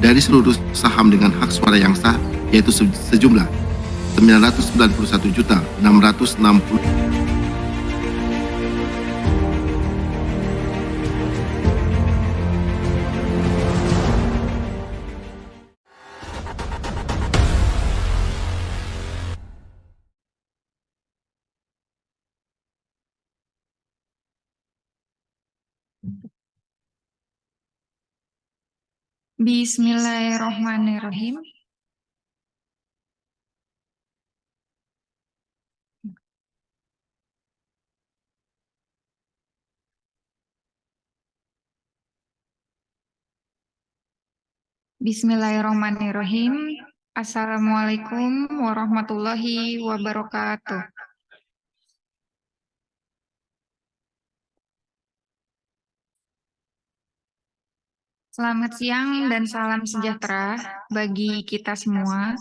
dari seluruh saham dengan hak suara yang sah, yaitu sejumlah 991.660. Bismillahirrahmanirrahim. Bismillahirrahmanirrahim. Assalamualaikum warahmatullahi wabarakatuh. Selamat siang dan salam sejahtera bagi kita semua.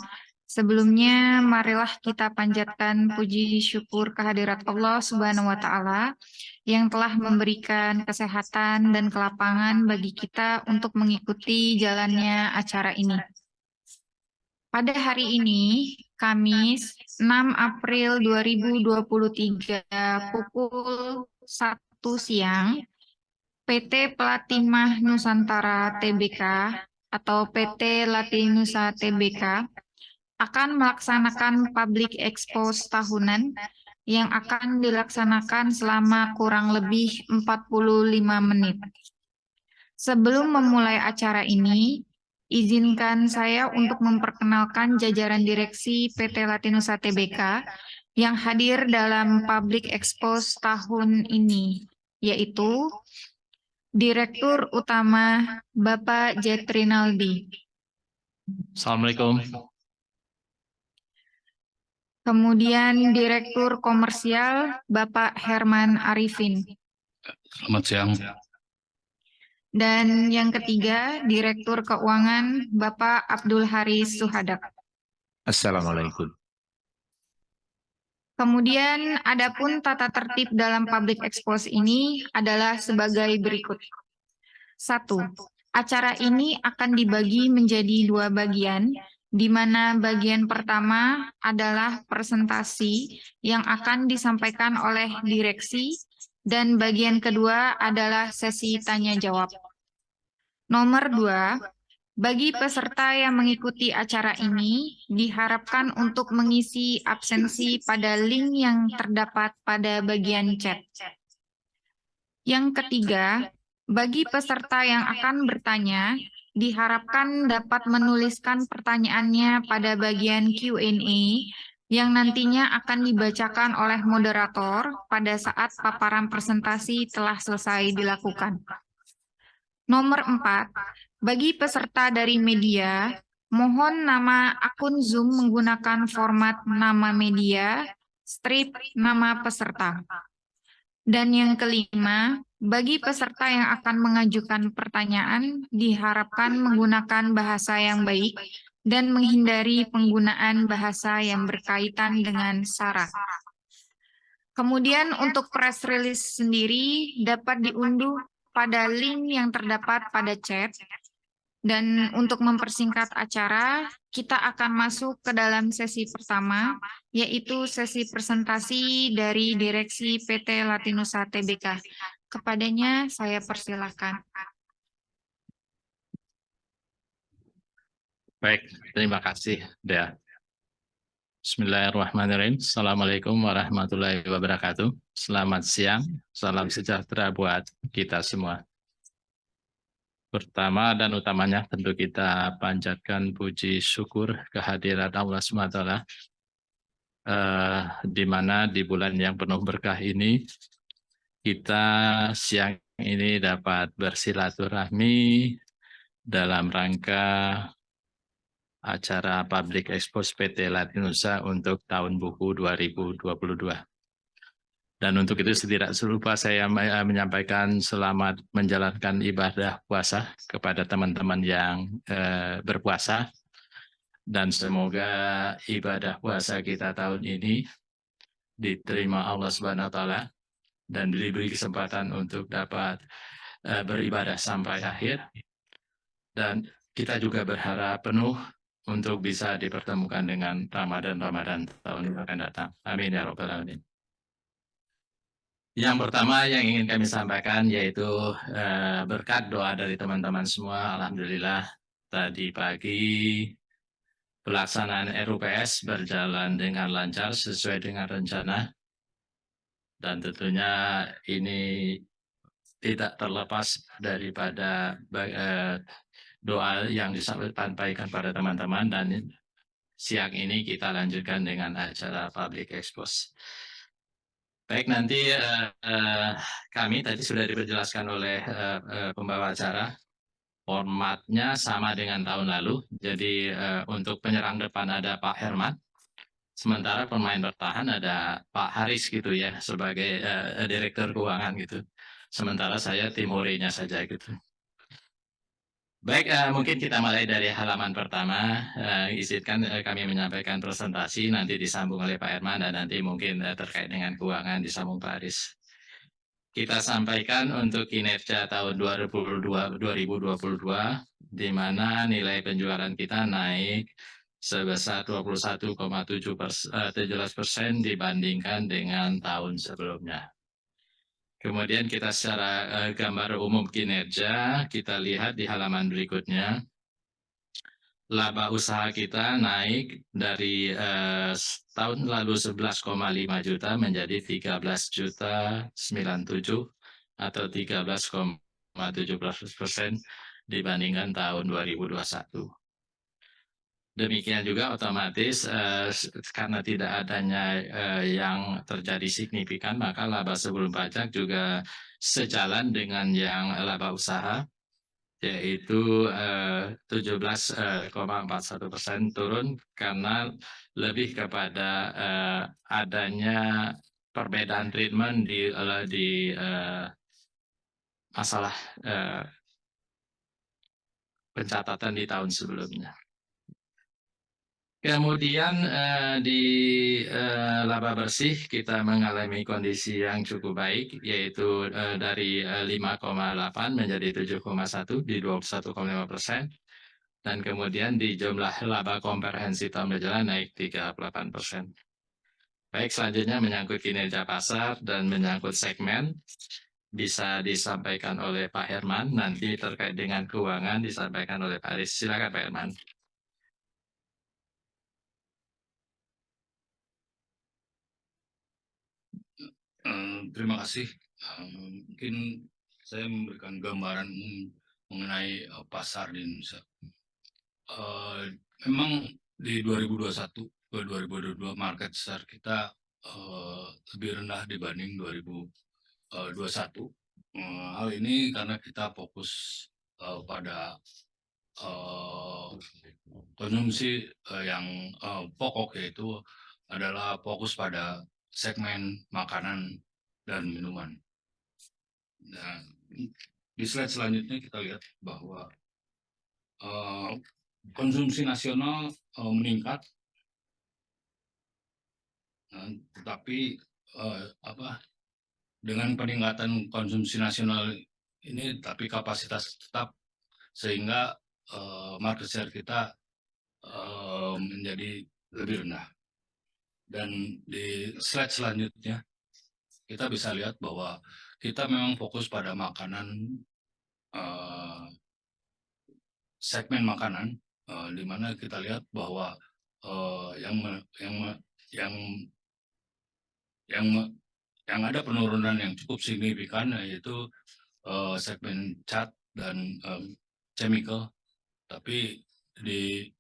Sebelumnya, marilah kita panjatkan puji syukur kehadirat Allah Subhanahu wa Ta'ala yang telah memberikan kesehatan dan kelapangan bagi kita untuk mengikuti jalannya acara ini. Pada hari ini, Kamis 6 April 2023 pukul 1 siang, PT Platimah Nusantara Tbk atau PT Latinusa Tbk akan melaksanakan public expose tahunan yang akan dilaksanakan selama kurang lebih 45 menit. Sebelum memulai acara ini, izinkan saya untuk memperkenalkan jajaran direksi PT Latinusa Tbk yang hadir dalam public expose tahun ini, yaitu Direktur Utama Bapak Jet Rinaldi. Assalamualaikum. Kemudian Direktur Komersial Bapak Herman Arifin. Selamat siang. Dan yang ketiga Direktur Keuangan Bapak Abdul Haris Suhadak. Assalamualaikum. Kemudian adapun tata tertib dalam public expose ini adalah sebagai berikut. 1. Acara ini akan dibagi menjadi 2 bagian, di mana bagian pertama adalah presentasi yang akan disampaikan oleh direksi, dan bagian kedua adalah sesi tanya-jawab. Nomor 2, bagi peserta yang mengikuti acara ini, diharapkan untuk mengisi absensi pada link yang terdapat pada bagian chat. Yang ketiga, bagi peserta yang akan bertanya, diharapkan dapat menuliskan pertanyaannya pada bagian Q&A yang nantinya akan dibacakan oleh moderator pada saat paparan presentasi telah selesai dilakukan. Nomor 4, bagi peserta dari media, mohon nama akun Zoom menggunakan format nama media, strip nama peserta. Dan yang kelima, bagi peserta yang akan mengajukan pertanyaan, diharapkan menggunakan bahasa yang baik dan menghindari penggunaan bahasa yang berkaitan dengan sara. Kemudian untuk press release sendiri dapat diunduh pada link yang terdapat pada chat. Dan untuk mempersingkat acara, kita akan masuk ke dalam sesi pertama, yaitu sesi presentasi dari Direksi PT Latinusa Tbk. Kepadanya saya persilahkan. Baik, terima kasih, Dea. Bismillahirrahmanirrahim. Assalamualaikum warahmatullahi wabarakatuh. Selamat siang, salam sejahtera buat kita semua. Pertama dan utamanya tentu kita panjatkan puji syukur kehadirat Allah SWT, di mana di bulan yang penuh berkah ini, kita siang ini dapat bersilaturahmi dalam rangka acara Public Expose PT Latinusa untuk tahun buku 2022. Dan untuk itu tidak lupa saya menyampaikan selamat menjalankan ibadah puasa kepada teman-teman yang berpuasa. Dan semoga ibadah puasa kita tahun ini diterima Allah SWT dan diberi kesempatan untuk dapat beribadah sampai akhir. Dan kita juga berharap penuh untuk bisa dipertemukan dengan Ramadan tahun yang akan datang. Amin ya Rabbal Alamin. Yang pertama yang ingin kami sampaikan yaitu berkat doa dari teman-teman semua. Alhamdulillah tadi pagi pelaksanaan RUPS berjalan dengan lancar sesuai dengan rencana. Dan tentunya ini tidak terlepas daripada doa yang disampaikan pada teman-teman, dan siang ini kita lanjutkan dengan acara public expose. Baik, nanti kami tadi sudah diperjelaskan oleh pembawa acara. Formatnya sama dengan tahun lalu. Jadi untuk penyerang depan ada Pak Herman, sementara pemain bertahan ada Pak Haris gitu ya sebagai direktur keuangan gitu. Sementara saya tim hore-nya saja gitu. Baik, mungkin kita mulai dari halaman pertama. Izinkan kami menyampaikan presentasi, nanti disambung oleh Pak Herman, dan nanti mungkin terkait dengan keuangan disambung Pak Haris. Kita sampaikan untuk kinerja tahun 2022, di mana nilai penjualan kita naik sebesar 21,17% dibandingkan dengan tahun sebelumnya. Kemudian kita secara gambar umum kinerja, kita lihat di halaman berikutnya. Laba usaha kita naik dari tahun lalu 11,5 juta menjadi 13,97 atau 13,17% dibandingkan tahun 2021. Demikian juga otomatis karena tidak adanya yang terjadi signifikan, maka laba sebelum pajak juga sejalan dengan yang laba usaha, yaitu 17,41% turun karena lebih kepada adanya perbedaan treatment di masalah pencatatan di tahun sebelumnya. Kemudian di laba bersih kita mengalami kondisi yang cukup baik, yaitu dari 5,8 menjadi 7,1 di 21,5%. Dan kemudian di jumlah laba komprehensif tahun berjalan naik 38%. Baik, selanjutnya menyangkut kinerja pasar dan menyangkut segmen, bisa disampaikan oleh Pak Herman, nanti terkait dengan keuangan disampaikan oleh Pak Aris. Silakan Pak Herman. Terima kasih. Mungkin saya memberikan gambaran mengenai pasar di Indonesia. Memang di 2021 ke 2022 market share kita lebih rendah dibanding 2021. Hal ini karena kita fokus pada konsumsi yang pokok, yaitu adalah fokus pada segmen makanan dan minuman. Nah, di slide selanjutnya kita lihat bahwa konsumsi nasional meningkat, tetapi dengan peningkatan konsumsi nasional ini, tapi kapasitas tetap, sehingga market share kita menjadi lebih rendah. Dan di slide selanjutnya kita bisa lihat bahwa kita memang fokus pada makanan, segmen makanan, di mana kita lihat bahwa yang ada penurunan yang cukup signifikan, yaitu segmen cat dan chemical. Tapi di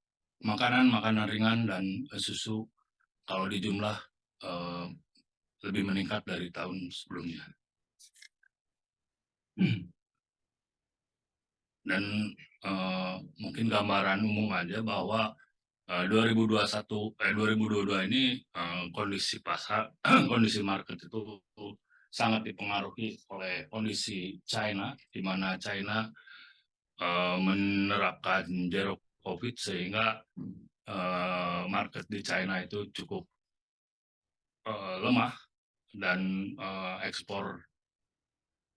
makanan ringan dan susu, kalau di jumlah lebih meningkat dari tahun sebelumnya. Dan mungkin gambaran umum aja bahwa 2022 ini kondisi pasar, kondisi market itu sangat dipengaruhi oleh kondisi China, di mana China menerapkan zero COVID, sehingga market di China itu cukup lemah, dan ekspor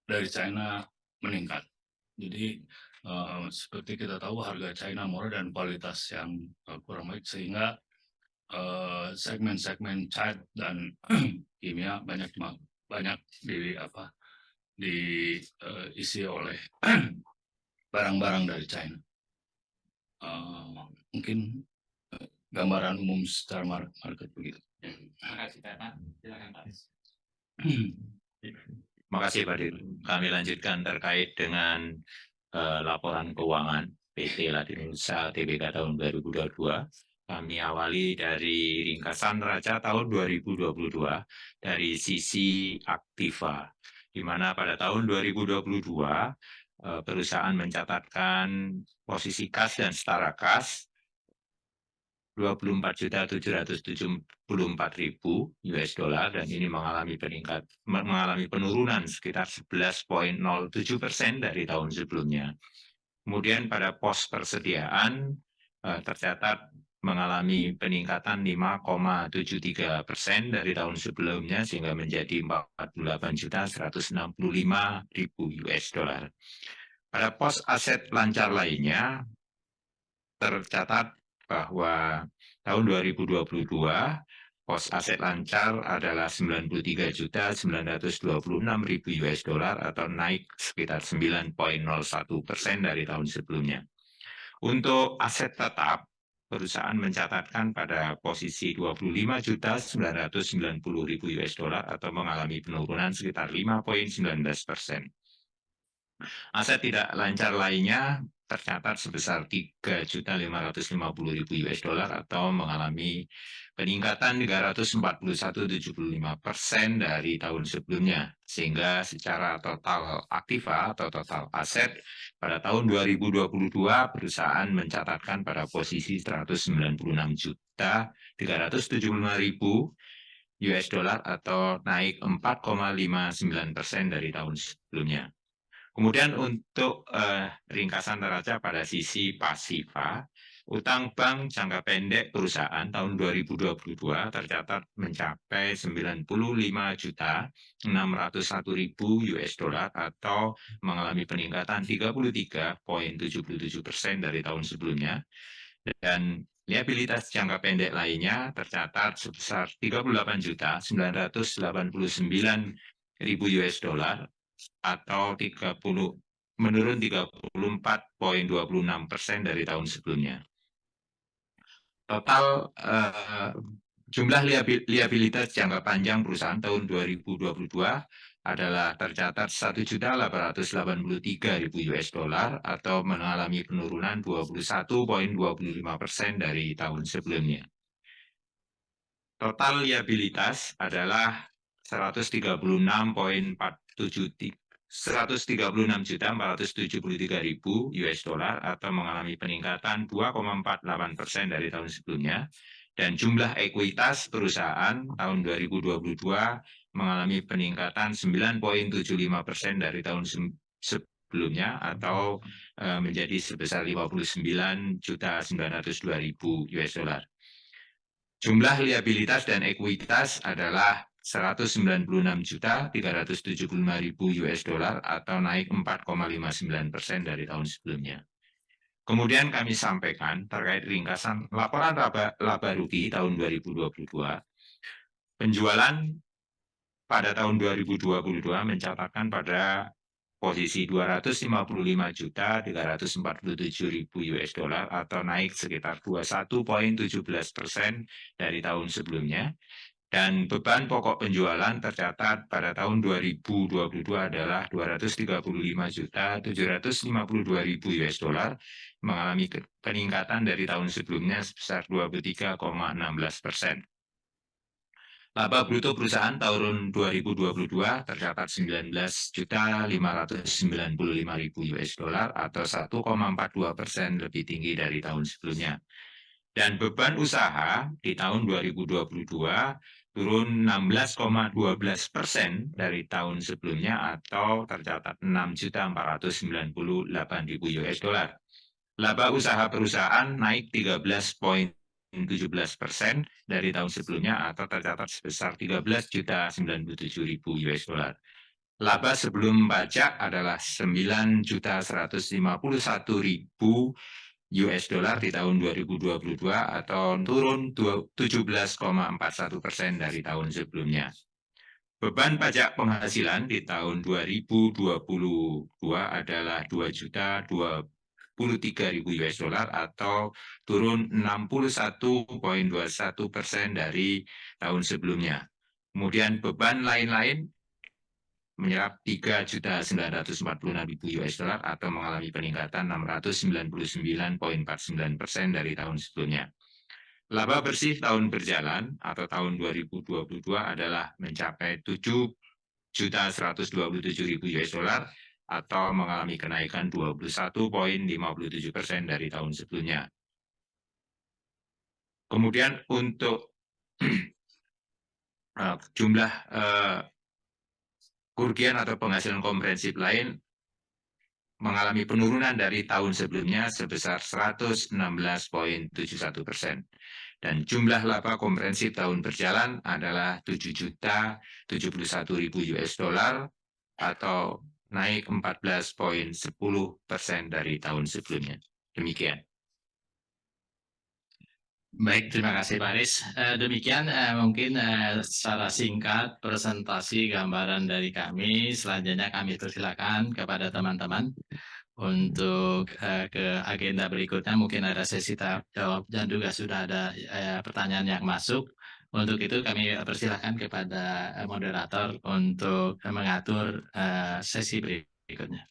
dari China meningkat. Jadi seperti kita tahu harga China murah dan kualitas yang kurang baik, sehingga segmen-segmen cat dan kimia banyak diisi oleh barang-barang dari China. Mungkin gambaran umum secara market begitu. Terima kasih, Pak. Silakan, Pak. Terima kasih, Pak Dir. Kami lanjutkan terkait dengan laporan keuangan PT Latinusa Tbk tahun 2022. Kami awali dari ringkasan neraca tahun 2022 dari sisi aktiva, di mana pada tahun 2022 perusahaan mencatatkan posisi kas dan setara kas 24.774.000 US dollar, dan ini mengalami penurunan sekitar 11,07% dari tahun sebelumnya. Kemudian pada pos persediaan tercatat mengalami peningkatan 5,73% dari tahun sebelumnya sehingga menjadi 48.165.000 US dollar. Pada pos aset lancar lainnya tercatat bahwa tahun 2022 pos aset lancar adalah 93.926.000 US dollar atau naik sekitar 9,01% dari tahun sebelumnya. Untuk aset tetap, perusahaan mencatatkan pada posisi 25.990.000 US dollar atau mengalami penurunan sekitar 5,19%. Aset tidak lancar lainnya tercatat sebesar 3.550.000 US dollar atau mengalami peningkatan 341,75% dari tahun sebelumnya, sehingga secara total aktiva atau total aset pada tahun 2022 perusahaan mencatatkan pada posisi 196.375.000 US dollar atau naik 4,59% dari tahun sebelumnya. Kemudian untuk ringkasan neraca pada sisi pasifa, utang bank jangka pendek perusahaan tahun 2022 tercatat mencapai 95.601.000 US dollar atau mengalami peningkatan 33,77% dari tahun sebelumnya. Dan liabilitas jangka pendek lainnya tercatat sebesar 38.989.000 US dollar atau menurun 34,26% dari tahun sebelumnya. Total jumlah liabilitas jangka panjang perusahaan tahun 2022 adalah tercatat 1.883.000 US dollar atau mengalami penurunan 21,25% dari tahun sebelumnya. Total liabilitas adalah 136.473.000 US dollar atau mengalami peningkatan 2,48% dari tahun sebelumnya, dan jumlah ekuitas perusahaan tahun 2022 mengalami peningkatan 9,75% dari tahun sebelumnya atau menjadi sebesar 59.902.000 US dollar. Jumlah liabilitas dan ekuitas adalah 196.375.000 US dollar atau naik 4,59% dari tahun sebelumnya. Kemudian kami sampaikan terkait ringkasan laporan laba rugi tahun 2022. Penjualan pada tahun 2022 mencatatkan pada posisi 255.347.000 US dollar atau naik sekitar 21,17% dari tahun sebelumnya. Dan beban pokok penjualan tercatat pada tahun 2022 adalah 235.752.000 US dollar, mengalami peningkatan dari tahun sebelumnya sebesar 23,16%. Laba bruto perusahaan tahun 2022 tercatat 19.595.000 US dollar atau 1,42% lebih tinggi dari tahun sebelumnya. Dan beban usaha di tahun 2022 turun 16,12% dari tahun sebelumnya atau tercatat 6.498.000 US dollar. Laba usaha perusahaan naik 13,17% dari tahun sebelumnya atau tercatat sebesar 13.097.000 US dollar. Laba sebelum pajak adalah 9.151.000 US dollar di tahun 2022 atau turun 17,41% dari tahun sebelumnya. Beban pajak penghasilan di tahun 2022 adalah 2.023.000 US dollar atau turun 61,21% dari tahun sebelumnya. Kemudian beban lain-lain menyerap 3.946.000 US dollar atau mengalami peningkatan 699,49% dari tahun sebelumnya. Laba bersih tahun berjalan atau tahun 2022 adalah mencapai 7.127.000 US dollar atau mengalami kenaikan 21,57% dari tahun sebelumnya. Kemudian untuk jumlah kerugian atau penghasilan komprehensif lain mengalami penurunan dari tahun sebelumnya sebesar 116,71%. Dan jumlah laba komprehensif tahun berjalan adalah 7.071.000 US dollar atau naik 14,10% dari tahun sebelumnya. Demikian. Baik, terima kasih Pak Aris. Demikian mungkin secara singkat presentasi gambaran dari kami. Selanjutnya kami persilakan kepada teman-teman untuk ke agenda berikutnya. Mungkin ada sesi tanya jawab dan juga sudah ada pertanyaan yang masuk. Untuk itu kami persilakan kepada moderator untuk mengatur sesi berikutnya.